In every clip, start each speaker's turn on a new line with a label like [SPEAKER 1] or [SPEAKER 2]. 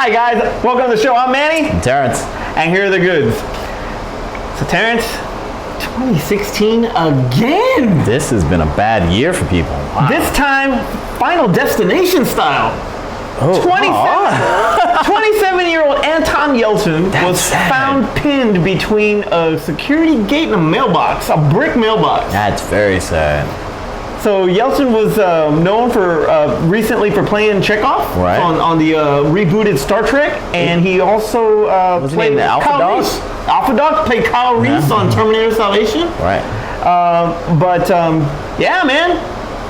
[SPEAKER 1] Hi guys, welcome to the show. I'm Manny.
[SPEAKER 2] I'm Terrence.
[SPEAKER 1] And here are the goods. So Terrence, 2016 again.
[SPEAKER 2] This has been a bad year for people. Wow.
[SPEAKER 1] This time, Final Destination style. 27-year-old Anton Yelchin was found pinned between a security gate and a mailbox, a brick mailbox.
[SPEAKER 2] That's very sad.
[SPEAKER 1] So Yelchin was known for recently for playing Chekhov on the rebooted Star Trek, and he also played
[SPEAKER 2] Alpha Dog.
[SPEAKER 1] Alpha Dog played Kyle Reese on Terminator Salvation.
[SPEAKER 2] Right.
[SPEAKER 1] Yeah, man.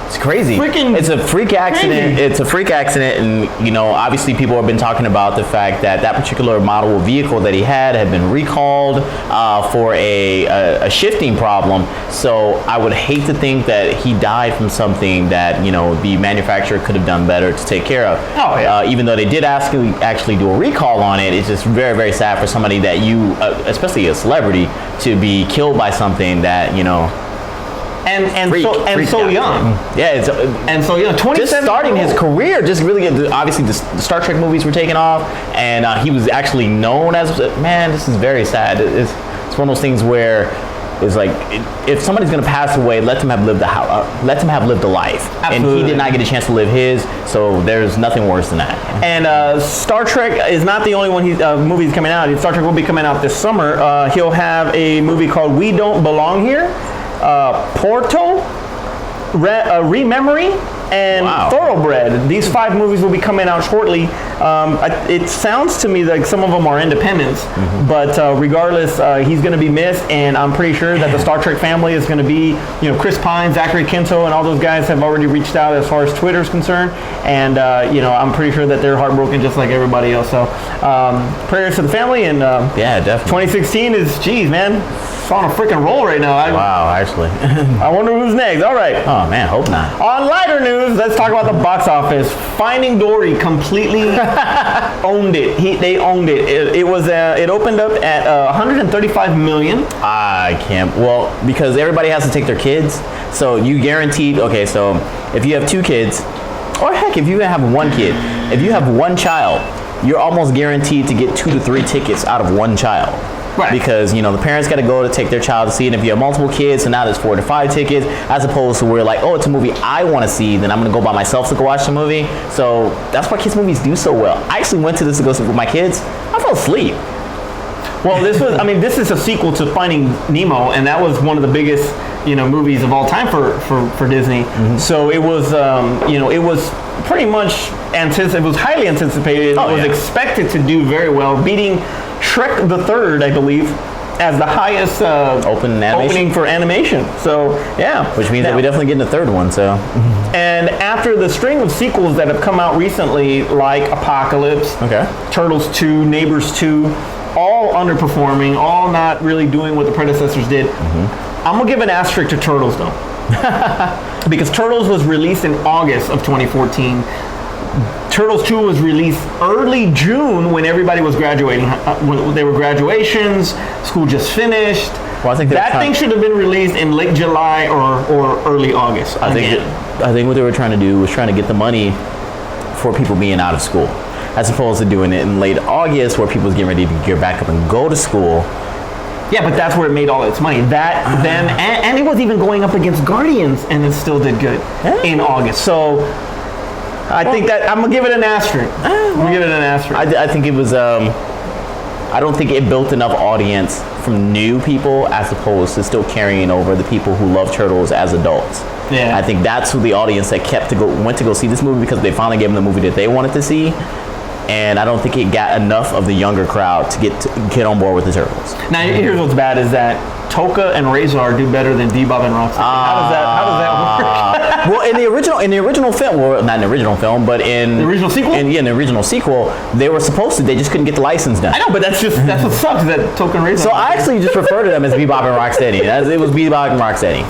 [SPEAKER 2] It's crazy. It's a freak accident. It's a freak accident, and obviously people have been talking about the fact that that particular model of vehicle that he had been recalled for a shifting problem. So I would hate to think that he died from something that the manufacturer could have done better to take care of.
[SPEAKER 1] Oh yeah.
[SPEAKER 2] Even though they did actually do a recall on it, it's just very, very sad for somebody that especially a celebrity, to be killed by something that
[SPEAKER 1] And so young.
[SPEAKER 2] Yeah,
[SPEAKER 1] and so young. 27.
[SPEAKER 2] Just starting his career, just really obviously the Star Trek movies were taking off, and he was actually known as, man, this is very sad. It's one of those things where it's like, if somebody's gonna pass away, let them have lived a life.
[SPEAKER 1] Absolutely.
[SPEAKER 2] And he did not get a chance to live his, so there's nothing worse than that.
[SPEAKER 1] And Star Trek is not the only one movie's coming out. Star Trek will be coming out this summer. He'll have a movie called We Don't Belong Here, Porto, Rememory, and Thoroughbred. These 5 movies will be coming out shortly. It sounds to me like some of them are independents, but regardless, he's going to be missed, and I'm pretty sure that the Star Trek family is going to be, Chris Pine, Zachary Quinto, and all those guys have already reached out as far as Twitter's concerned, and I'm pretty sure that they're heartbroken just like everybody else. So prayers to the family, and
[SPEAKER 2] yeah, definitely.
[SPEAKER 1] 2016 is, geez, man, it's on a freaking roll right now.
[SPEAKER 2] Wow, actually.
[SPEAKER 1] I wonder who's next. All right.
[SPEAKER 2] Oh man, hope not.
[SPEAKER 1] On lighter news, let's talk about the box office. Finding Dory completely owned it. They owned it. It opened up at 135 million.
[SPEAKER 2] I can't. Well, because everybody has to take their kids, so you guaranteed. Okay, so if you have 2 kids, or heck, if you have 1 kid, if you have 1 child, you're almost guaranteed to get 2 to 3 tickets out of 1 child.
[SPEAKER 1] Right.
[SPEAKER 2] Because the parents got to go to take their child to see it. And if you have multiple kids, so now there's 4 to 5 tickets, as opposed to where like, oh, it's a movie I want to see, then I'm going to go by myself to go watch the movie. So that's why kids movies do so well. I actually went to this to go see with my kids. I fell asleep.
[SPEAKER 1] Well, this is a sequel to Finding Nemo, and that was one of the biggest movies of all time for Disney. So it was it was pretty much it was highly anticipated. It was expected to do very well, beating Shrek the Third, I believe, as the highest opening for animation. So yeah,
[SPEAKER 2] which means that we definitely getting a 3rd one. So
[SPEAKER 1] and after the string of sequels that have come out recently, like Apocalypse, Turtles 2, Neighbors 2, all underperforming, all not really doing what the predecessors did. I'm gonna give an asterisk to Turtles though, because Turtles was released in August of 2014. Turtles 2 was released early June when everybody was graduating. When they were graduations, school just finished.
[SPEAKER 2] Well, I think
[SPEAKER 1] that thing should have been released in late July or early August.
[SPEAKER 2] I think what they were trying to do was trying to get the money for people being out of school, as opposed to doing it in late August where people was getting ready to gear back up and go to school.
[SPEAKER 1] Yeah, but that's where it made all its money. And it was even going up against Guardians, and it still did good in August. So I think that I'm gonna give it an asterisk.
[SPEAKER 2] I think it was. I don't think it built enough audience from new people as opposed to still carrying over the people who love Turtles as adults.
[SPEAKER 1] Yeah.
[SPEAKER 2] I think that's who the audience that went to go see this movie, because they finally gave them the movie that they wanted to see. And I don't think it got enough of the younger crowd to get on board with the Turtles.
[SPEAKER 1] Now, here's what's bad is that Toka and Razor do better than Bebop and Rocksteady. How does that work?
[SPEAKER 2] Well, in the original film, well, not in the original film, but in
[SPEAKER 1] the original sequel,
[SPEAKER 2] in the original sequel, they were supposed to. They just couldn't get the license done.
[SPEAKER 1] I know, but that's what sucks. That Toka and Razor.
[SPEAKER 2] So I actually just refer to them as Bebop and Rocksteady. It was Bebop and Rocksteady.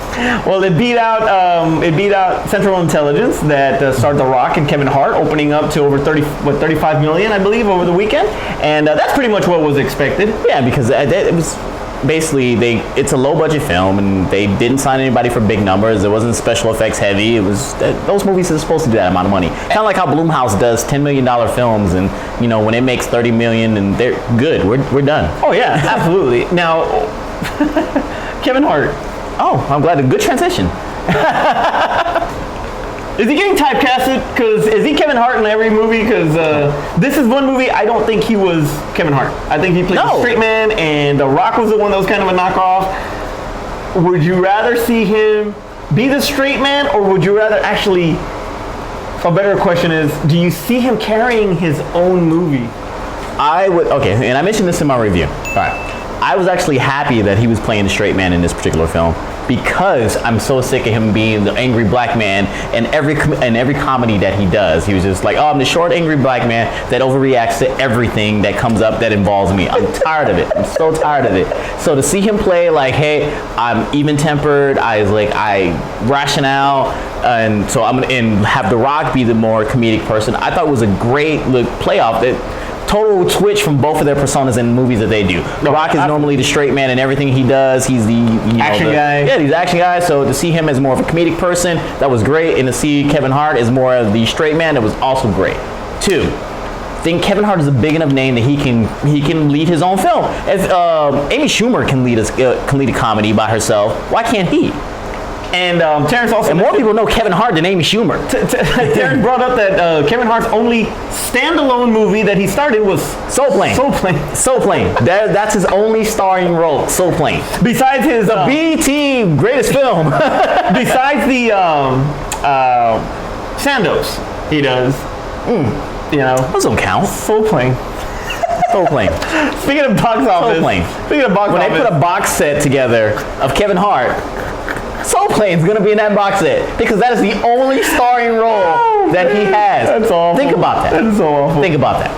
[SPEAKER 1] Well, it beat out Central Intelligence that starred The Rock and Kevin Hart, opening up to over 35 million, I believe, over the weekend, and that's pretty much what was expected.
[SPEAKER 2] Yeah, because it was. basically it's a low budget film, and they didn't sign anybody for big numbers. It wasn't special effects heavy. It was those movies are supposed to do that amount of money. Kind of like how Blumhouse does $10 million films, and when it makes $30 million, and they're good. We're done.
[SPEAKER 1] Oh yeah, absolutely. Now, Kevin Hart.
[SPEAKER 2] Oh, I'm glad. A good transition.
[SPEAKER 1] Is he getting typecasted? Because is he Kevin Hart in every movie? Because this is one movie I don't think he was Kevin Hart. I think he played the straight man, and The Rock was the one that was kind of a knockoff. Would you rather see him be the straight man, or would you rather actually? A better question is, do you see him carrying his own movie?
[SPEAKER 2] I would. Okay, and I mentioned this in my review. All right. I was actually happy that he was playing the straight man in this particular film, because I'm so sick of him being the angry black man in every comedy that he does. He was just like, oh, I'm the short angry black man that overreacts to everything that comes up that involves me. I'm tired of it. I'm so tired of it. So to see him play like, hey, I'm even-tempered, I rationale, and so and have The Rock be the more comedic person, I thought it was a great playoff. That total switch from both of their personas in movies that they do. The Rock is normally the straight man in everything he does. He's the
[SPEAKER 1] action guy.
[SPEAKER 2] Yeah, he's the action guy. So to see him as more of a comedic person, that was great. And to see Kevin Hart as more of the straight man, that was also great. 2, I think Kevin Hart is a big enough name that he can lead his own film. If Amy Schumer can lead a comedy by herself, why can't he?
[SPEAKER 1] And Terrence also...
[SPEAKER 2] And more people know Kevin Hart than Amy Schumer.
[SPEAKER 1] Terrence brought up that Kevin Hart's only standalone movie that he starred in was
[SPEAKER 2] Soul Plane.
[SPEAKER 1] Soul Plane.
[SPEAKER 2] Soul Plane. That's his only starring role, Soul Plane.
[SPEAKER 1] Besides his...
[SPEAKER 2] BET greatest film.
[SPEAKER 1] Besides the Sandoz he does.
[SPEAKER 2] Those don't count.
[SPEAKER 1] Soul Plane.
[SPEAKER 2] Soul Plane.
[SPEAKER 1] Speaking of box office.
[SPEAKER 2] Soul Plane.
[SPEAKER 1] Speaking of box office.
[SPEAKER 2] When they put a box set together of Kevin Hart, Soul Plane's gonna be in that box set, because that is the only starring role that he has.
[SPEAKER 1] That's awful.
[SPEAKER 2] Think about that.
[SPEAKER 1] That's so awful.
[SPEAKER 2] Think about that.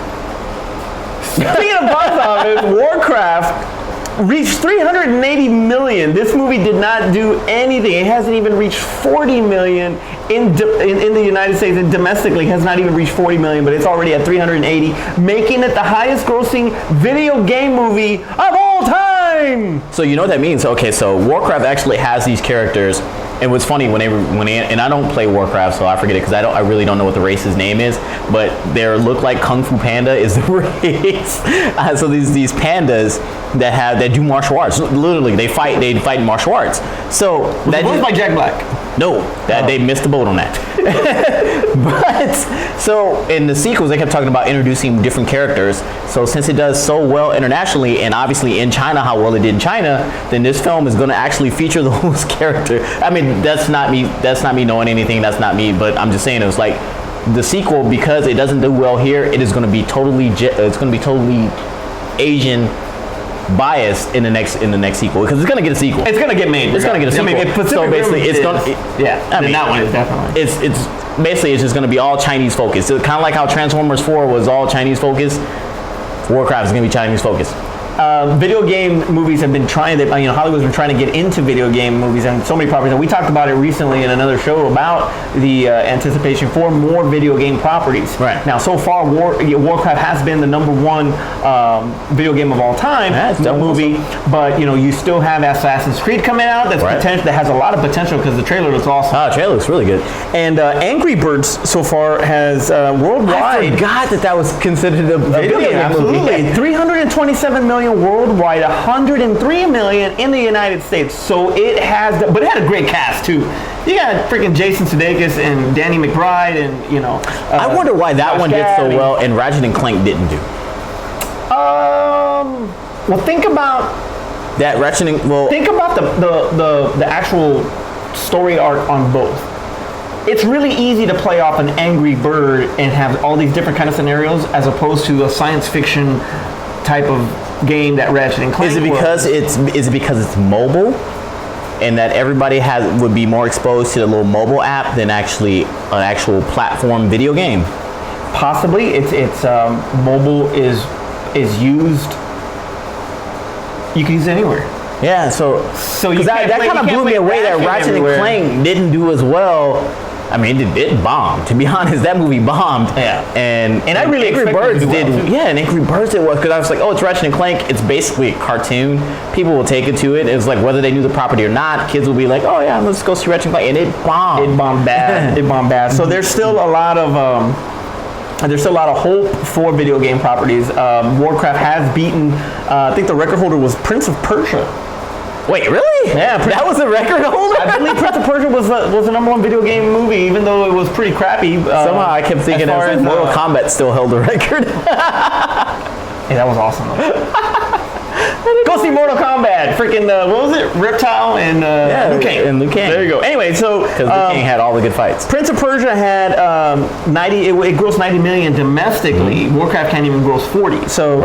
[SPEAKER 1] Speaking of box office, Warcraft reached 380 million. This movie did not do anything. It hasn't even reached 40 million in the United States, and domestically has not even reached 40 million, but it's already at 380, making it the highest grossing video game movie of all time.
[SPEAKER 2] So you know what that means? Okay, so Warcraft actually has these characters. And what's funny when they and I don't play Warcraft, so I forget it, because I really don't know what the race's name is, but they look like Kung Fu Panda is the race. So these pandas that do martial arts, literally they fight martial arts. So
[SPEAKER 1] that was by Jack Black.
[SPEAKER 2] No, they missed the boat on that. But so in the sequels, they kept talking about introducing different characters. So since it does so well internationally, and obviously in China, how well it did in China, then this film is going to actually feature those characters. I mean, that's not me. That's not me knowing anything. That's not me. But I'm just saying, it was like the sequel, because it doesn't do well here, it is going to be totally. It's going to be totally Asian biased in the next sequel, because it's going to get a sequel.
[SPEAKER 1] It's going to get made.
[SPEAKER 2] It's going to get a sequel.
[SPEAKER 1] I mean,
[SPEAKER 2] so basically, it's going to.
[SPEAKER 1] I mean, that one is definitely.
[SPEAKER 2] It's basically it's just going to be all Chinese focused. So kind of like how Transformers 4 was all Chinese focused. Warcraft is going to be Chinese focused.
[SPEAKER 1] Video game movies have been trying to, Hollywood's been trying to get into video game movies and so many properties. And we talked about it recently in another show about the anticipation for more video game properties.
[SPEAKER 2] Right.
[SPEAKER 1] Now, so far, Warcraft has been the #1 video game of all time movie. But, you still have Assassin's Creed coming out that has a lot of potential, because the trailer looks awesome.
[SPEAKER 2] Oh, the trailer looks really good.
[SPEAKER 1] And Angry Birds so far has worldwide.
[SPEAKER 2] I forgot that was considered a video game
[SPEAKER 1] absolutely.
[SPEAKER 2] movie.
[SPEAKER 1] 327 million worldwide, 103 million in the United States. So it has, but it had a great cast too. You got freaking Jason Sudeikis and Danny McBride, and
[SPEAKER 2] I wonder why that one did so well and Ratchet and Clank didn't do.
[SPEAKER 1] Well, think about
[SPEAKER 2] that.
[SPEAKER 1] Think about the actual story arc on both. It's really easy to play off an Angry Bird and have all these different kind of scenarios, as opposed to a science fiction type of game that Ratchet and Clank
[SPEAKER 2] Is it because it's mobile, and that everybody would be more exposed to the little mobile app than actually an actual platform video game?
[SPEAKER 1] Possibly. It's mobile is used. You can use it anywhere.
[SPEAKER 2] Yeah, so that kind of blew me away that Ratchet and Clank didn't do as well I mean, it bombed. To be honest, that movie bombed.
[SPEAKER 1] Yeah.
[SPEAKER 2] And
[SPEAKER 1] I really
[SPEAKER 2] Angry Birds did.
[SPEAKER 1] Well,
[SPEAKER 2] yeah, and Angry Birds it was because I was like, oh, it's Ratchet and Clank. It's basically a cartoon. People will take it to it. It's like whether they knew the property or not. Kids will be like, oh yeah, let's go see Ratchet and Clank, and it bombed.
[SPEAKER 1] It bombed bad. It bombed bad. So there's still a lot of hope for video game properties. Warcraft has beaten. I think the record holder was Prince of Persia.
[SPEAKER 2] Wait, really?
[SPEAKER 1] Yeah,
[SPEAKER 2] that was the record holder.
[SPEAKER 1] I believe Prince of Persia was the number one video game movie, even though it was pretty crappy.
[SPEAKER 2] Somehow I kept thinking that Mortal Kombat still held the record.
[SPEAKER 1] Hey, that was awesome though. Go see Mortal Kombat. Freaking what was it? Reptile and Liu Kang.
[SPEAKER 2] And Liu Kang.
[SPEAKER 1] There you go. Anyway, so
[SPEAKER 2] because Liu Kang had all the good fights.
[SPEAKER 1] Prince of Persia had 90. It grossed 90 million domestically. Warcraft can't even gross 40. So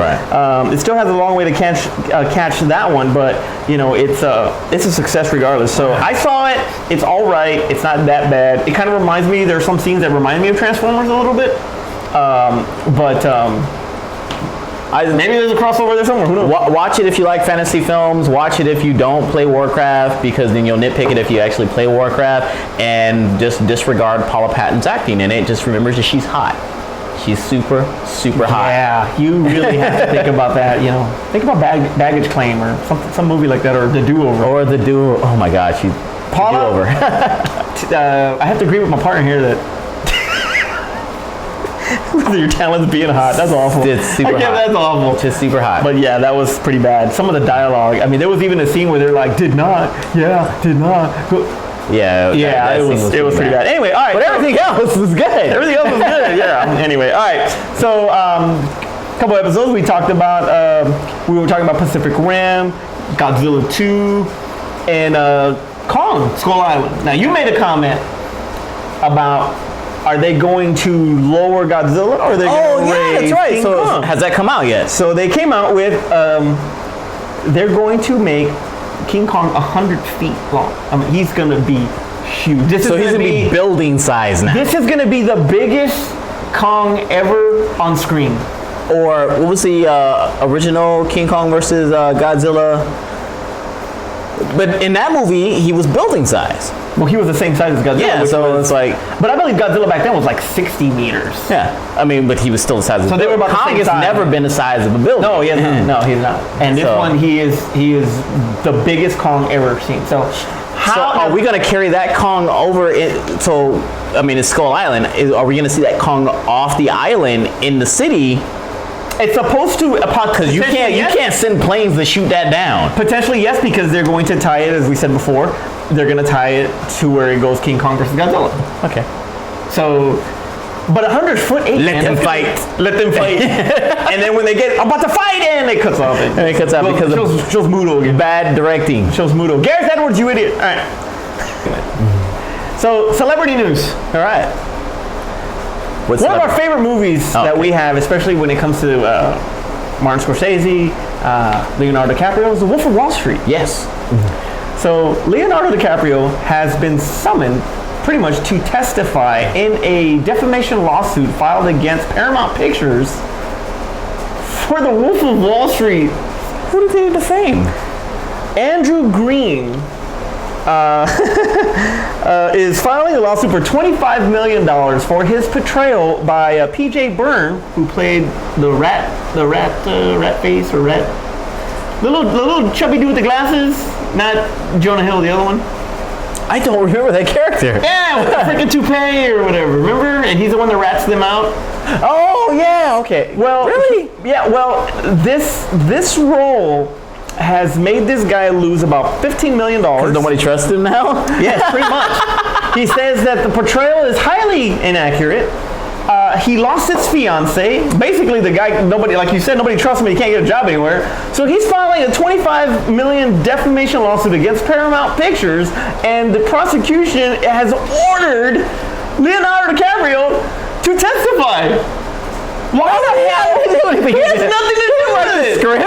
[SPEAKER 1] it still has a long way to catch that one, but you know it's a success regardless. So I saw it. It's all right. It's not that bad. It kind of reminds me. There are some scenes that remind me of Transformers a little bit, maybe there's a crossover there somewhere. Who knows?
[SPEAKER 2] Watch it if you like fantasy films. Watch it if you don't play Warcraft, because then you'll nitpick it if you actually play Warcraft. And just disregard Paula Patton's acting in it. Just remember that she's hot. She's super, super hot.
[SPEAKER 1] Yeah, you really have to think about that. You know, think about Baggage Claim or some movie like that, or The Do-Over.
[SPEAKER 2] Oh my God, she's
[SPEAKER 1] Paula.
[SPEAKER 2] Do-Over.
[SPEAKER 1] I have to agree with my partner here that. Your talent's being hot. That's awful.
[SPEAKER 2] It's super hot.
[SPEAKER 1] That's awful.
[SPEAKER 2] Just super hot.
[SPEAKER 1] But yeah, that was pretty bad. Some of the dialogue. I mean, there was even a scene where they're like, did not.
[SPEAKER 2] Yeah,
[SPEAKER 1] it was pretty bad. Anyway, all right.
[SPEAKER 2] But everything else was good.
[SPEAKER 1] Everything else was good, yeah. Anyway, all right. So, a couple episodes we talked about, we were talking about Pacific Rim, Godzilla 2, and Kong, Skull Island. Now, you made a comment about, are they going to lower Godzilla, or are they going to raise
[SPEAKER 2] that's right.
[SPEAKER 1] King
[SPEAKER 2] So
[SPEAKER 1] Kong?
[SPEAKER 2] has that come out yet?
[SPEAKER 1] So they came out with, they're going to make King Kong 100 feet long. I mean, he's going to be huge.
[SPEAKER 2] He's going to be building size now.
[SPEAKER 1] This is going to be the biggest Kong ever on screen.
[SPEAKER 2] Or what was the original King Kong versus Godzilla? But in that movie, he was building size.
[SPEAKER 1] Well, he was the same size as Godzilla.
[SPEAKER 2] Yeah, so it's like...
[SPEAKER 1] But I believe Godzilla back then was like 60 meters.
[SPEAKER 2] Yeah. I mean, but he was still the size of a building.
[SPEAKER 1] So they were about
[SPEAKER 2] Kong has never been the size of a building.
[SPEAKER 1] No, he has not. No, he's not. And this one, he is the biggest Kong ever seen. So how
[SPEAKER 2] are we going to carry that Kong over? So, I mean, it's Skull Island. Are we going to see that Kong off the island in the city?
[SPEAKER 1] It's supposed to,
[SPEAKER 2] because you can't send planes to shoot that down.
[SPEAKER 1] Potentially yes, because they're going to tie it, as we said before, they're going to tie it to where it goes King Kong versus Godzilla.
[SPEAKER 2] Okay.
[SPEAKER 1] So, but 100 foot 8.
[SPEAKER 2] Let them fight.
[SPEAKER 1] And then when they get about to fight, and it cuts off.
[SPEAKER 2] And it cuts off because
[SPEAKER 1] shows Mudo again.
[SPEAKER 2] Bad directing.
[SPEAKER 1] Shows Mudo. Gareth Edwards, you idiot. All right. So celebrity news.
[SPEAKER 2] All right.
[SPEAKER 1] One of our favorite movies that we have, especially when it comes to Martin Scorsese, Leonardo DiCaprio, is The Wolf of Wall Street.
[SPEAKER 2] Yes.
[SPEAKER 1] So Leonardo DiCaprio has been summoned pretty much to testify in a defamation lawsuit filed against Paramount Pictures for The Wolf of Wall Street.
[SPEAKER 2] Who did they defame?
[SPEAKER 1] Andrew Green is filing a lawsuit for $25 million for his portrayal by P.J. Byrne, who played the rat face, or the little chubby dude with the glasses, not Jonah Hill, the other one.
[SPEAKER 2] I don't remember that character.
[SPEAKER 1] Yeah, with the freaking toupee or whatever, remember? And he's the one that rats them out.
[SPEAKER 2] Oh, yeah, okay.
[SPEAKER 1] Well,
[SPEAKER 2] really?
[SPEAKER 1] This role has made this guy lose about $15 million.
[SPEAKER 2] Because nobody trusts him now?
[SPEAKER 1] Yes, pretty much. He says that the portrayal is highly inaccurate. He lost his fiance. Basically, the guy, nobody, like you said, nobody trusts him. He can't get a job anywhere. So he's filing a $25 million defamation lawsuit against Paramount Pictures, and the prosecution has ordered Leonardo DiCaprio to testify. Why the hell? He has nothing to do with it.
[SPEAKER 2] Script?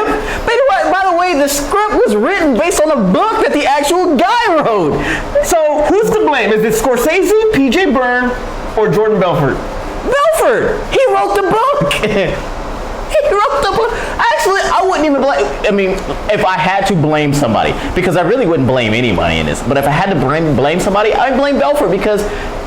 [SPEAKER 2] By the way, the script was written based on a book that the actual guy wrote.
[SPEAKER 1] So who's to blame? Is it Scorsese, P.J. Byrne, or Jordan Belfort?
[SPEAKER 2] Belfort! He wrote the book! He wrote Actually, I wouldn't even blame. I mean, if I had to blame somebody, because I really wouldn't blame anybody in this. But if I had to blame somebody, I'd blame Belfort because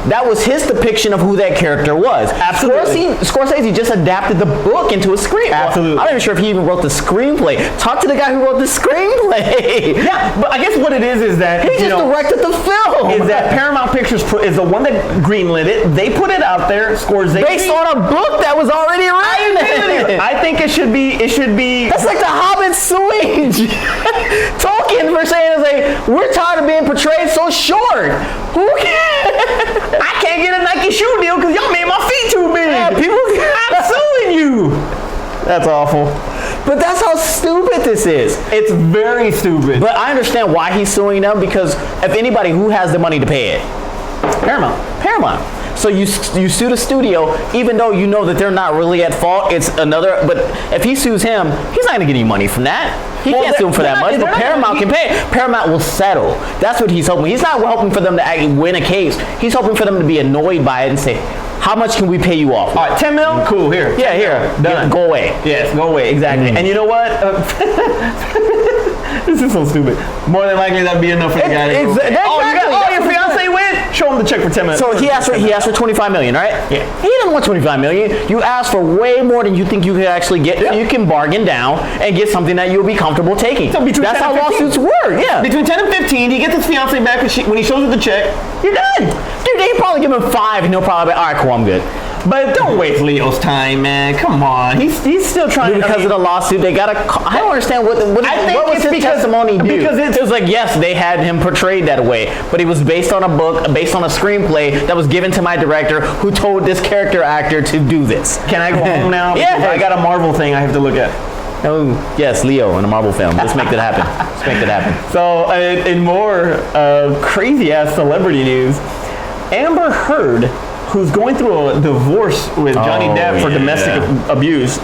[SPEAKER 2] that was his depiction of who that character was.
[SPEAKER 1] Absolutely.
[SPEAKER 2] Scorsese just adapted the book into a screen.
[SPEAKER 1] Absolutely.
[SPEAKER 2] I'm not even sure if he even wrote the screenplay. Talk to the guy who wrote the screenplay.
[SPEAKER 1] Yeah, but I guess what it is that
[SPEAKER 2] he just directed the film.
[SPEAKER 1] Is that Paramount Pictures is the one that greenlit it? They put it out there. Scorsese
[SPEAKER 2] based on a book that was already written.
[SPEAKER 1] I think it should be.
[SPEAKER 2] That's like the Hobbit suing Tolkien for saying, like, we're tired of being portrayed so short. Who cares?
[SPEAKER 1] I can't get a Nike shoe deal because y'all made my feet too big.
[SPEAKER 2] Yeah,
[SPEAKER 1] I'm suing you. That's awful.
[SPEAKER 2] But that's how stupid this is.
[SPEAKER 1] It's very stupid.
[SPEAKER 2] But I understand why he's suing them, because if anybody, who has the money to pay it? Paramount. So you sue the studio, even though you know that they're not really at fault. It's another. But if he sues him, he's not gonna get any money from that. He can't sue him for that much. But Paramount can pay. Paramount will settle. That's what he's hoping. He's not hoping for them to actually win a case. He's hoping for them to be annoyed by it and say, how much can we pay you off?
[SPEAKER 1] All right, 10 mil? Cool, here.
[SPEAKER 2] Yeah, here. Done. Go away.
[SPEAKER 1] Yes, go away. Exactly. And you know what? This is so stupid. More than likely, that'd be enough for the guy to go. Your fiance win? Show him the check for 10 minutes.
[SPEAKER 2] So he asked for $25 million, right?
[SPEAKER 1] Yeah.
[SPEAKER 2] He didn't want $25 million. You asked for way more than you think you could actually get. Yeah. You can bargain down and get something that you'll be comfortable taking. So that's how lawsuits work. Yeah.
[SPEAKER 1] Between 10 and 15, he gets his fiance back when he shows her the check. You're done.
[SPEAKER 2] Dude, they probably give him 5 and he'll probably be, all right, cool, I'm good.
[SPEAKER 1] But don't waste Leo's time, man. Come on. He's still trying to.
[SPEAKER 2] Because of the lawsuit, they gotta. I don't understand what was his testimony do?
[SPEAKER 1] Because
[SPEAKER 2] it was like, yes, they had him portrayed that way, but it was based on a book, based on a screenplay that was given to my director, who told this character actor to do this.
[SPEAKER 1] Can I go home now?
[SPEAKER 2] Yeah.
[SPEAKER 1] I got a Marvel thing I have to look at.
[SPEAKER 2] Oh, yes, Leo in a Marvel film. Let's make that happen. Let's make that happen.
[SPEAKER 1] So, in more crazy-ass celebrity news, Amber Heard, who's going through a divorce with Johnny Depp for domestic abuse,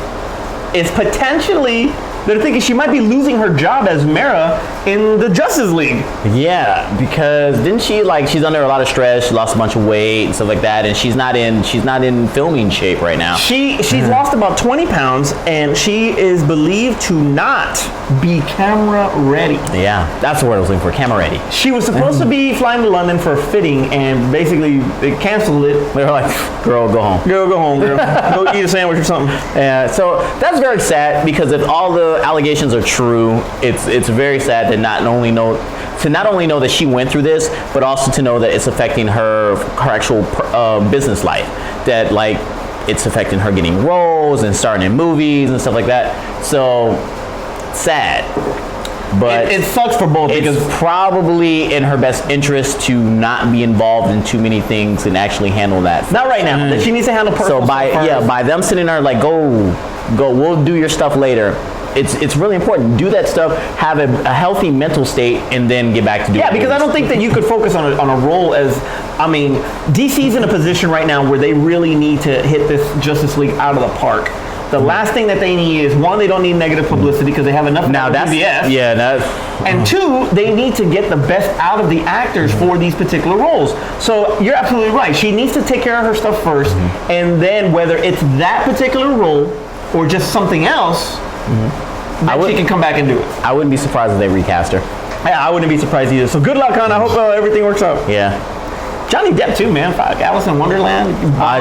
[SPEAKER 1] is potentially, they're thinking she might be losing her job as Mara in the Justice League.
[SPEAKER 2] Yeah, because didn't she, like, she's under a lot of stress, she lost a bunch of weight and stuff like that, and she's not in filming shape right now.
[SPEAKER 1] She's lost about 20 pounds, and she is believed to not be camera ready.
[SPEAKER 2] Yeah, that's the word I was looking for, camera ready.
[SPEAKER 1] She was supposed to be flying to London for a fitting, and basically they canceled it.
[SPEAKER 2] They were like, girl, go home.
[SPEAKER 1] Girl, go home, girl. Go eat a sandwich or something.
[SPEAKER 2] Yeah, so that's very sad, because if all the allegations are true, it's very sad to not only know that she went through this, but also to know that it's affecting her actual business life. That, like, it's affecting her getting roles and starting in movies and stuff like that. So sad. But
[SPEAKER 1] it sucks for both, because
[SPEAKER 2] it's probably in her best interest to not be involved in too many things and actually handle that.
[SPEAKER 1] Not right now. That she needs to handle personal
[SPEAKER 2] stuff. So by them sitting there like, go, we'll do your stuff later. It's really important. Do that stuff, have a healthy mental state, and then get back to doing it.
[SPEAKER 1] Yeah, because I don't think that you could focus on a role as, I mean, DC's in a position right now where they really need to hit this Justice League out of the park. The last thing that they need is, one, they don't need negative publicity because they have enough
[SPEAKER 2] now. That's
[SPEAKER 1] BS.
[SPEAKER 2] Yeah, that's.
[SPEAKER 1] And two, they need to get the best out of the actors for these particular roles. So you're absolutely right. She needs to take care of her stuff first, and then whether it's that particular role or just something else, then she can come back and do it.
[SPEAKER 2] I wouldn't be surprised if they recast her.
[SPEAKER 1] Yeah, I wouldn't be surprised either. So good luck, hon. I hope everything works out.
[SPEAKER 2] Yeah.
[SPEAKER 1] Johnny Depp too, man. Fuck, Alice in Wonderland.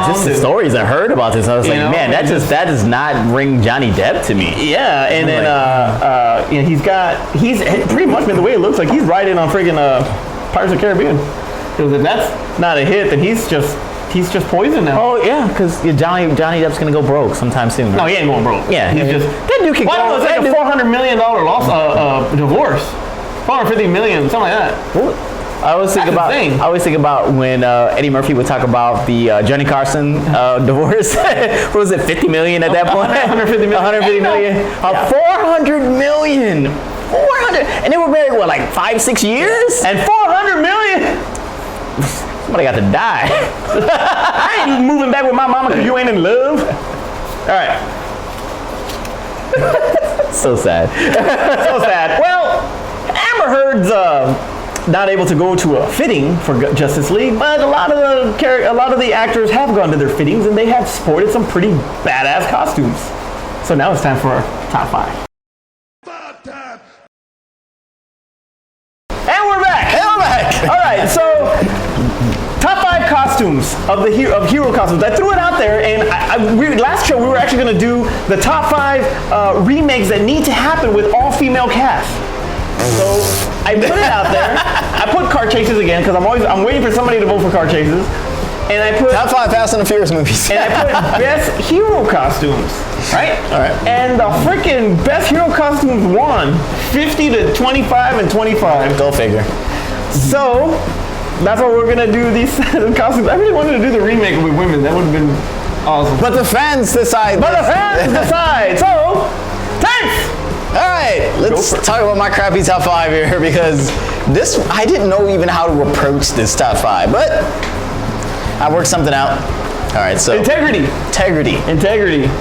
[SPEAKER 2] Just the stories I heard about this, I was like, man, that does not ring Johnny Depp to me.
[SPEAKER 1] Yeah, and then he's pretty much, man, the way it looks like he's riding on freaking Pirates of the Caribbean. Because if that's not a hit, then he's just poison now.
[SPEAKER 2] Oh yeah, because Johnny Depp's gonna go broke sometime soon. Right?
[SPEAKER 1] No, he ain't going broke.
[SPEAKER 2] Yeah,
[SPEAKER 1] he's just
[SPEAKER 2] that dude can go.
[SPEAKER 1] Why was like a $400 million loss, divorce, $450 million, something like that.
[SPEAKER 2] What? I always think about when Eddie Murphy would talk about the Johnny Carson divorce. What was it, $50 million at that point?
[SPEAKER 1] $150 million.
[SPEAKER 2] $150 million. $400 million. 400, and they were married what, like 5-6 years?
[SPEAKER 1] And $400 million.
[SPEAKER 2] Somebody got to die.
[SPEAKER 1] I ain't moving back with my mama because you ain't in love. All right.
[SPEAKER 2] So sad.
[SPEAKER 1] So sad. Well, Amber Heard's not able to go to a fitting for Justice League, but a lot of the actors have gone to their fittings, and they have sported some pretty badass costumes. So now it's time for our top 5. And we're back. All right, so top 5 costumes of hero costumes. I threw it out there, and last show we were actually going to do the top 5 remakes that need to happen with all female cast. So I put it out there. I put car chases again because I'm waiting for somebody to vote for car chases. And I put
[SPEAKER 3] top 5 Fast and the Furious movies.
[SPEAKER 1] And I put best hero costumes, right?
[SPEAKER 3] All right.
[SPEAKER 1] And the freaking best hero costumes won 50 to 25 and 25.
[SPEAKER 3] Go figure.
[SPEAKER 1] So that's what we're gonna do these costumes. I really wanted to do the remake with women. That would have been awesome.
[SPEAKER 3] But the fans decide.
[SPEAKER 1] So, thanks.
[SPEAKER 3] All right, let's talk about my crappy top 5 here because I didn't know even how to approach this top 5, but I worked something out. All right, so
[SPEAKER 1] Integrity.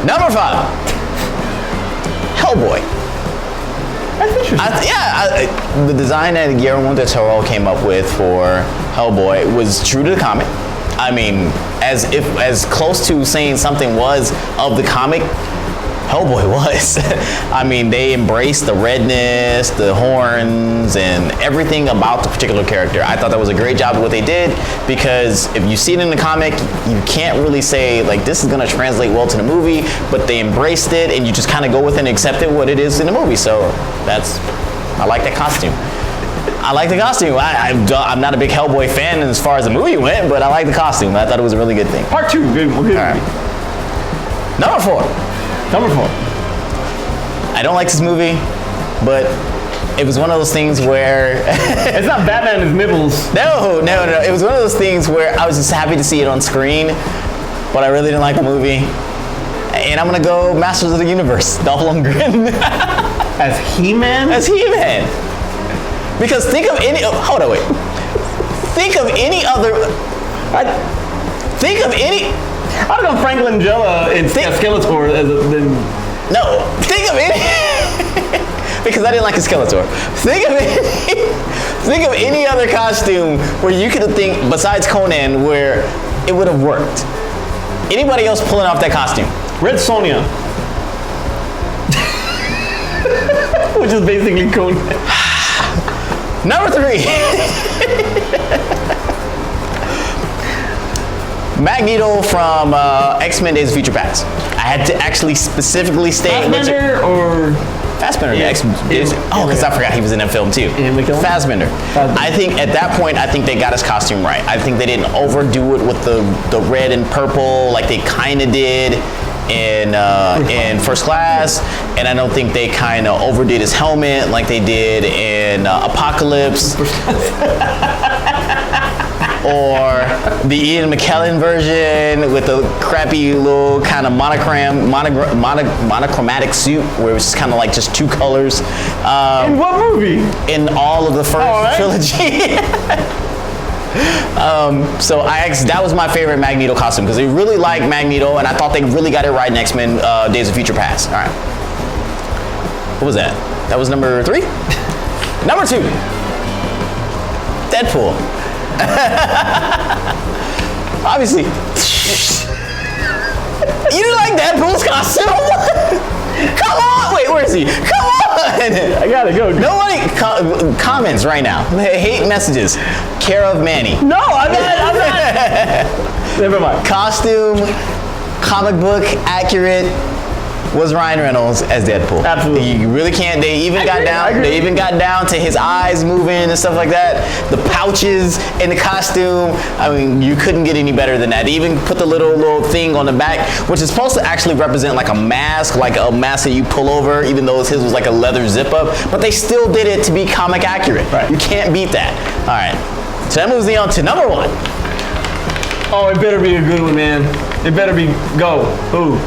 [SPEAKER 3] Number 5, Hellboy.
[SPEAKER 1] That's interesting.
[SPEAKER 3] The design that Guillermo del Toro came up with for Hellboy was true to the comic. I mean, as close to saying something was of the comic, Hellboy was. I mean, they embraced the redness, the horns, and everything about the particular character. I thought that was a great job of what they did because if you see it in the comic, you can't really say, like, this is going to translate well to the movie, but they embraced it and you just kind of go with it and accept it what it is in the movie. So I like that costume. I'm not a big Hellboy fan as far as the movie went, but I like the costume. I thought it was a really good thing.
[SPEAKER 1] Part 2, good. All
[SPEAKER 3] right. Number 4. I don't like this movie, but it was one of those things where
[SPEAKER 1] it's not Batman and his nibbles.
[SPEAKER 3] No. It was one of those things where I was just happy to see it on screen, but I really didn't like the movie. And I'm gonna go Masters of the Universe, Dolph Lundgren.
[SPEAKER 1] As He-Man?
[SPEAKER 3] Because think of any other.
[SPEAKER 1] I don't know Frank Langella and Skeletor than.
[SPEAKER 3] No, think of any. Because I didn't like the Skeletor. Think of any other costume where you could think besides Conan where it would have worked. Anybody else pulling off that costume?
[SPEAKER 1] Red Sonja. Which is basically Conan.
[SPEAKER 3] Number 3. Magneto from X-Men Days of Future Past. I had to actually specifically state Fassbender.
[SPEAKER 1] Yeah.
[SPEAKER 3] Because I forgot he was in that film too. Fassbender. I think at that point, they got his costume right. I think they didn't overdo it with the red and purple like they kind of did in First Class, and I don't think they kind of overdid his helmet like they did in Apocalypse. Or the Ian McKellen version with the crappy little kind of monochromatic suit where it was just kind of like just 2 colors.
[SPEAKER 1] In what movie?
[SPEAKER 3] In all of the first trilogy. So that was my favorite Magneto costume because they really liked Magneto and I thought they really got it right in X-Men Days of Future Past. All right. What was that? That was number 3? Number 2. Deadpool. Obviously. You didn't like Deadpool's costume? Come on! Wait, where is he? Come on!
[SPEAKER 1] I gotta go.
[SPEAKER 3] Nobody comments right now. Hate messages. Care of Manny.
[SPEAKER 1] No, I'm not. Never mind.
[SPEAKER 3] Costume, comic book accurate. Was Ryan Reynolds as Deadpool.
[SPEAKER 1] Absolutely.
[SPEAKER 3] You really can't. They even got down to his eyes moving and stuff like that. The pouches in the costume. I mean, you couldn't get any better than that. They even put the little thing on the back, which is supposed to actually represent like a mask that you pull over, even though his was like a leather zip up. But they still did it to be comic accurate.
[SPEAKER 1] Right.
[SPEAKER 3] You can't beat that. All right. So that moves me on to number 1.
[SPEAKER 1] Oh, it better be a good one, man. It better be go. Who?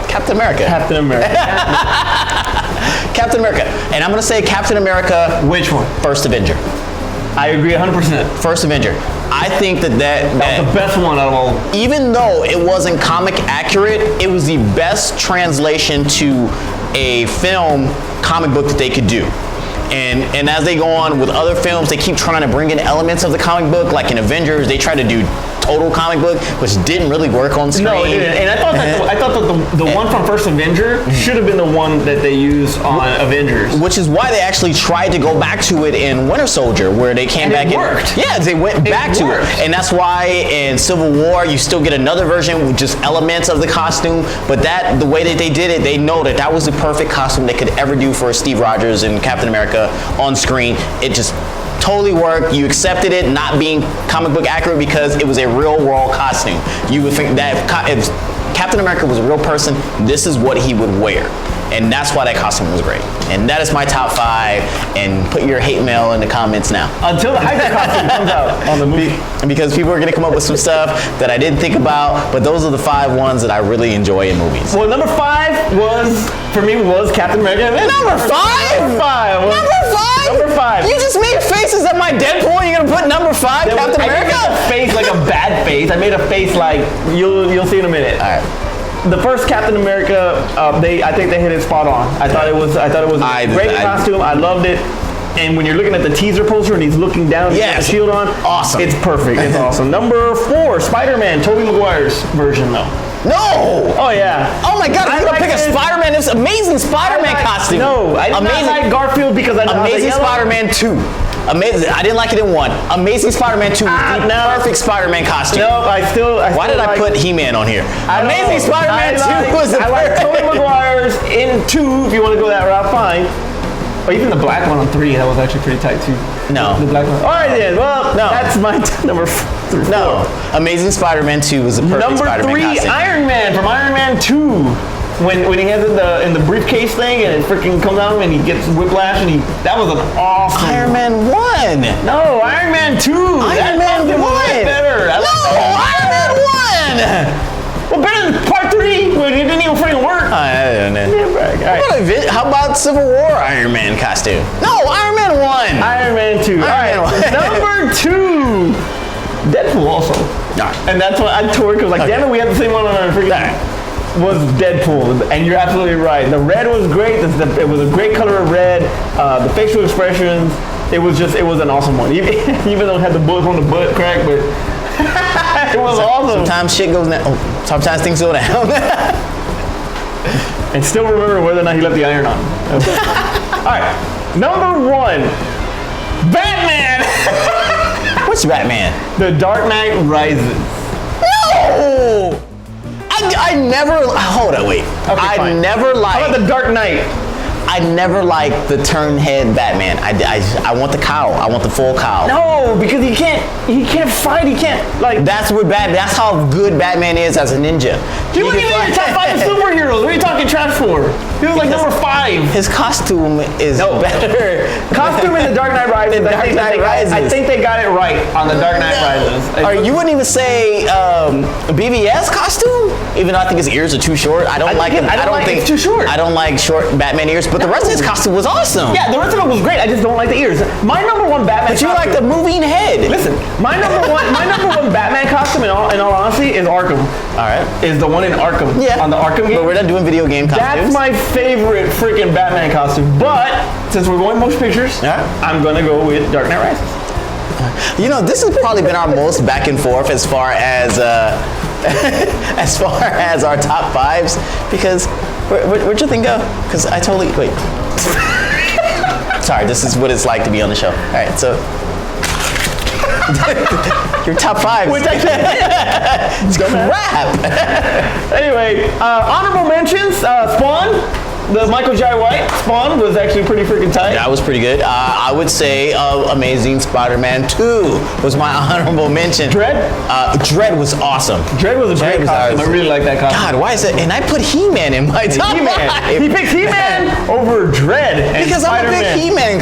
[SPEAKER 3] Captain America.
[SPEAKER 1] Captain America.
[SPEAKER 3] Captain America. And I'm going to say Captain America.
[SPEAKER 1] Which one?
[SPEAKER 3] First Avenger.
[SPEAKER 1] I agree 100%.
[SPEAKER 3] First Avenger. I think that
[SPEAKER 1] was the best one out of all.
[SPEAKER 3] Even though it wasn't comic accurate, it was the best translation to a film comic book that they could do. And as they go on with other films, they keep trying to bring in elements of the comic book. Like in Avengers, they try to do total comic book, which didn't really work on screen.
[SPEAKER 1] No, it didn't. And I thought that the one from First Avenger should have been the one that they used on Avengers.
[SPEAKER 3] Which is why they actually tried to go back to it in Winter Soldier, where they came back in.
[SPEAKER 1] Worked.
[SPEAKER 3] Yeah, they went back to it. And that's why in Civil War, you still get another version with just elements of the costume. But the way that they did it, they know that was the perfect costume they could ever do for Steve Rogers and Captain America on screen. It just totally worked. You accepted it not being comic book accurate because it was a real world costume. You would think that if Captain America was a real person, this is what he would wear. And that's why that costume was great. And that is my top 5. And put your hate mail in the comments now.
[SPEAKER 1] Until the Hydra costume comes out on the movie.
[SPEAKER 3] Because people are going to come up with some stuff that I didn't think about. But those are the 5 ones that I really enjoy in movies.
[SPEAKER 1] Well, number 5 for me was Captain America.
[SPEAKER 3] Number 5?
[SPEAKER 1] Number 5.
[SPEAKER 3] Number 5?
[SPEAKER 1] Number 5.
[SPEAKER 3] You just made faces at my Deadpool and you're going to put number 5, Captain America?
[SPEAKER 1] I made a face like a bad face. I made a face like, you'll see in a minute.
[SPEAKER 3] All right.
[SPEAKER 1] The first Captain America, I think they hit it spot on. I thought it was a great costume. I loved it. And when you're looking at the teaser poster and he's looking down, he's got the shield on.
[SPEAKER 3] Awesome.
[SPEAKER 1] It's perfect. It's awesome. Number 4, Spider-Man, Tobey Maguire's version though.
[SPEAKER 3] No!
[SPEAKER 1] Oh yeah.
[SPEAKER 3] Oh my God! I'm gonna pick a Spider-Man. This amazing Spider-Man costume.
[SPEAKER 1] No, I did not like Garfield because I know
[SPEAKER 3] Amazing Spider-Man 2. Amazing. I didn't like it in 1. Amazing Spider-Man 2 was the perfect Spider-Man costume.
[SPEAKER 1] No, I still
[SPEAKER 3] Why did I put He-Man on here? Amazing Spider-Man 2 was the
[SPEAKER 1] I like Tobey Maguire's in 2. If you want to go that route, fine. Or even the black one on 3, that was actually pretty tight too.
[SPEAKER 3] No.
[SPEAKER 1] The black one. All right then. Well, no. That's my number 4.
[SPEAKER 3] No. Amazing Spider-Man 2 was the perfect Spider-Man costume.
[SPEAKER 1] Number 3, Iron Man from Iron Man 2. When he has it in the briefcase thing and it freaking comes out and he gets whiplash and that was an awesome.
[SPEAKER 3] Iron Man 1.
[SPEAKER 1] No, Iron Man 2.
[SPEAKER 3] Iron Man 1.
[SPEAKER 1] Better.
[SPEAKER 3] Iron Man 1.
[SPEAKER 1] Well, better than Part 3 when it didn't even freaking work.
[SPEAKER 3] I don't know. How about Civil War Iron Man costume? No, Iron Man 1.
[SPEAKER 1] Iron Man 2. All right. Number 2. Deadpool also. And that's why I tore it because damn it, we had the same one on our freaking. Was Deadpool, and you're absolutely right. The red was great. It was a great color of red. The facial expressions. It was an awesome one. Even though it had the bullets on the butt crack, but it was awesome.
[SPEAKER 3] Sometimes shit goes down. Sometimes things go down.
[SPEAKER 1] And still remember whether or not he left the iron on. All right, number 1, Batman.
[SPEAKER 3] Which Batman?
[SPEAKER 1] The Dark Knight Rises.
[SPEAKER 3] No. I never. Hold on, wait.
[SPEAKER 1] Okay, fine.
[SPEAKER 3] Never liked.
[SPEAKER 1] How about the Dark Knight?
[SPEAKER 3] I never liked the turn head Batman. I want the cowl. I want the full cowl.
[SPEAKER 1] No, because he can't fight. He can't
[SPEAKER 3] That's how good Batman is as a ninja.
[SPEAKER 1] He wasn't even in your top 5 of superheroes. What are you talking trash for? He was number 5.
[SPEAKER 3] His costume is better.
[SPEAKER 1] Costume in the Dark Knight Rises. I think they got it right on the Dark Knight Rises.
[SPEAKER 3] You wouldn't even say BVS costume, even though I think his ears are too short. I don't think
[SPEAKER 1] it's too short.
[SPEAKER 3] I don't like short Batman ears, but the rest of his costume was awesome.
[SPEAKER 1] Yeah, the rest of it was great. I just don't like the ears. My number 1 Batman.
[SPEAKER 3] But you like the moving head.
[SPEAKER 1] Listen, my number one Batman costume, in all honesty, is Arkham.
[SPEAKER 3] All right.
[SPEAKER 1] Is the one in Arkham.
[SPEAKER 3] Yeah.
[SPEAKER 1] On the Arkham game.
[SPEAKER 3] But we're not doing video game costumes.
[SPEAKER 1] That's my favorite freaking Batman costume. But since we're going motion pictures, I'm gonna go with Dark Knight Rises.
[SPEAKER 3] This has probably been our most back and forth as far as as far as our top 5s, because where'd you think go? Because I totally wait. Sorry, this is what it's like to be on the show. All right, so your top 5s.
[SPEAKER 1] Which I can't.
[SPEAKER 3] It's crap.
[SPEAKER 1] Anyway, honorable mentions: Spawn. The Michael Jai White Spawn was actually pretty freaking tight.
[SPEAKER 3] That was pretty good. I would say Amazing Spider-Man 2 was my honorable mention.
[SPEAKER 1] Dredd?
[SPEAKER 3] Dredd was awesome.
[SPEAKER 1] Dredd was a great costume. I really like that costume.
[SPEAKER 3] God, why is it? And I put He-Man in my top 5.
[SPEAKER 1] He picked He-Man over Dredd and
[SPEAKER 3] because
[SPEAKER 1] Spider-Man.
[SPEAKER 3] I'm a big He-Man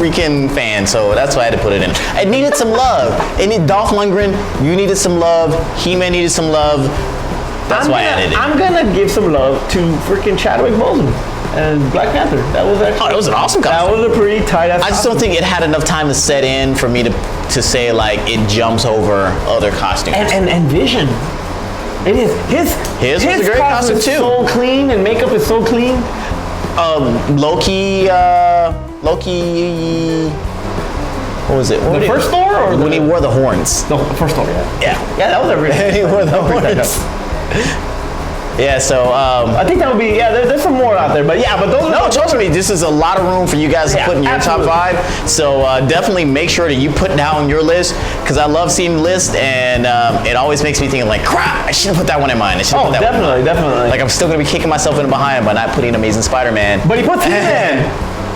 [SPEAKER 3] freaking fan, so that's why I had to put it in. It needed some love. It needed Dolph Lundgren. You needed some love. He-Man needed some love. That's why I added it.
[SPEAKER 1] I'm gonna give some love to freaking Chadwick Boseman and Black Panther. That was actually.
[SPEAKER 3] Oh, it was an awesome costume.
[SPEAKER 1] That was a pretty tight ass.
[SPEAKER 3] I just don't think it had enough time to set in for me to say it jumps over other costumes.
[SPEAKER 1] And Vision. It is his
[SPEAKER 3] was a great costume
[SPEAKER 1] is
[SPEAKER 3] too.
[SPEAKER 1] So clean and makeup is so clean.
[SPEAKER 3] Loki. What was it?
[SPEAKER 1] The first Thor or
[SPEAKER 3] when he wore the horns?
[SPEAKER 1] The first Thor, yeah.
[SPEAKER 3] Yeah.
[SPEAKER 1] Yeah, that was a really
[SPEAKER 3] He wore the horns. Yeah, so
[SPEAKER 1] I think that would be there's some more out there, but those
[SPEAKER 3] no, trust me, this is a lot of room for you guys to put in your
[SPEAKER 1] absolutely.
[SPEAKER 3] top 5. So definitely make sure that you put down your list, because I love seeing the list, and it always makes me think like, crap, I should have put that one in mine.
[SPEAKER 1] Definitely.
[SPEAKER 3] Like I'm still gonna be kicking myself in the behind by not putting Amazing Spider-Man.
[SPEAKER 1] But he puts He-Man.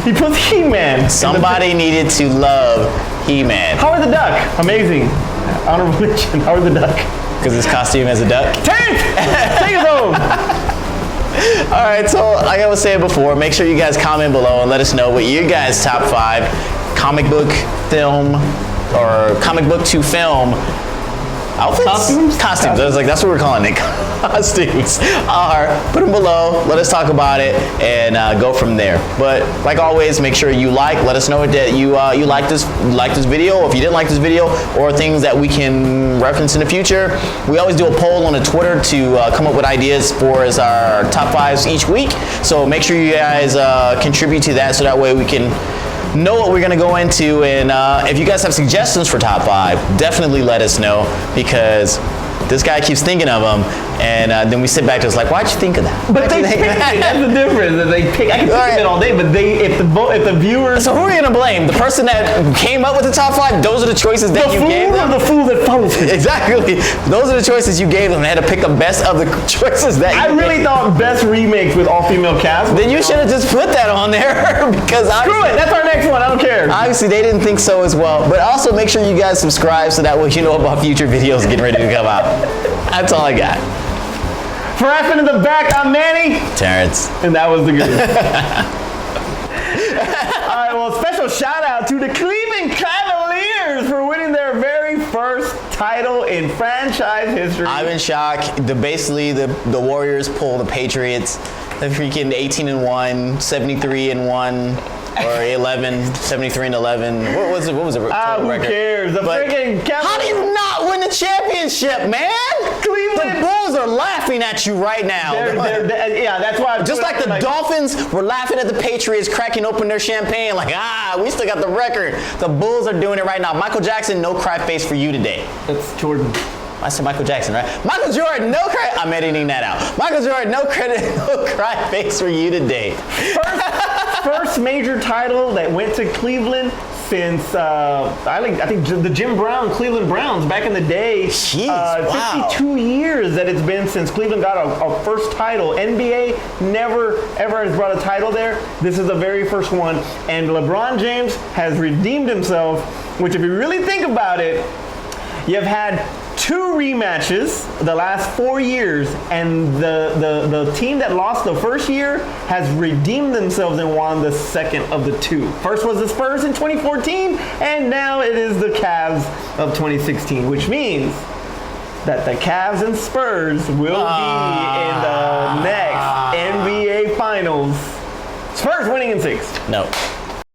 [SPEAKER 1] He puts He-Man.
[SPEAKER 3] Somebody needed to love He-Man.
[SPEAKER 1] Howard the Duck. Amazing. Honorable mention. Howard the Duck.
[SPEAKER 3] Because his costume as a duck.
[SPEAKER 1] Tank! Take us home!
[SPEAKER 3] All right, so like I was saying before, make sure you guys comment below and let us know what your guys' top 5 comic book film or comic book to film outfits? Costumes. I was like, that's what we're calling it. Costumes. Put them below. Let us talk about it and go from there. But like always, make sure you let us know that you like this video. If you didn't like this video or things that we can reference in the future, we always do a poll on the Twitter to come up with ideas for as our top 5s each week. So make sure you guys contribute to that, so that way we can know what we're going to go into, and if you guys have suggestions for top 5, definitely let us know, because this guy keeps thinking of them, and then we sit back to us like, why'd you think of that?
[SPEAKER 1] But they pick it. That's the difference. That they pick. I can pick it all day, but if the viewers.
[SPEAKER 3] So who are you gonna blame? The person that came up with the top 5? Those are the choices that you gave them.
[SPEAKER 1] The fool that follows him.
[SPEAKER 3] Exactly. Those are the choices you gave them. They had to pick the best of the choices that.
[SPEAKER 1] I really thought best remakes with all-female cast.
[SPEAKER 3] Then you should have just put that on there, because
[SPEAKER 1] screw it. That's our next one. I don't care.
[SPEAKER 3] Obviously, they didn't think so as well. But also make sure you guys subscribe, so that way you know about future videos getting ready to come out. That's all I got.
[SPEAKER 1] For Aspen in the back, I'm Manny.
[SPEAKER 3] Terrence.
[SPEAKER 1] And that was the good. All right, well, special shout out to the Cleveland Cavaliers for winning their very first title in franchise history.
[SPEAKER 3] I'm in shock. Basically, the Warriors pull the Patriots. The freaking 18-1, 73-1. Or 73-11. What was it?
[SPEAKER 1] Who
[SPEAKER 3] record?
[SPEAKER 1] cares? The freaking Cavaliers.
[SPEAKER 3] How do you not win the championship, man?
[SPEAKER 1] Cleveland.
[SPEAKER 3] The Bulls are laughing at you right now.
[SPEAKER 1] Yeah, that's why.
[SPEAKER 3] Just like the Dolphins were laughing at the Patriots cracking open their champagne, like, we still got the record. The Bulls are doing it right now. Michael Jackson, no cry face for you today.
[SPEAKER 1] That's Jordan.
[SPEAKER 3] I said Michael Jackson, right? Michael Jordan, no cry. I'm editing that out. Michael Jordan, no cry face for you today.
[SPEAKER 1] First major title that went to Cleveland since I think the Jim Brown Cleveland Browns back in the day.
[SPEAKER 3] Jeez, wow.
[SPEAKER 1] 52 years that it's been since Cleveland got a first title. NBA never ever has brought a title there. This is the very first one, and LeBron James has redeemed himself. Which, if you really think about it, you've had 2 rematches the last 4 years, and the team that lost the first year has redeemed themselves and won the second of the 2. First was the Spurs in 2014, and now it is the Cavs of 2016, which means that the Cavs and Spurs will be in the next NBA Finals. Spurs winning in 6.
[SPEAKER 3] No.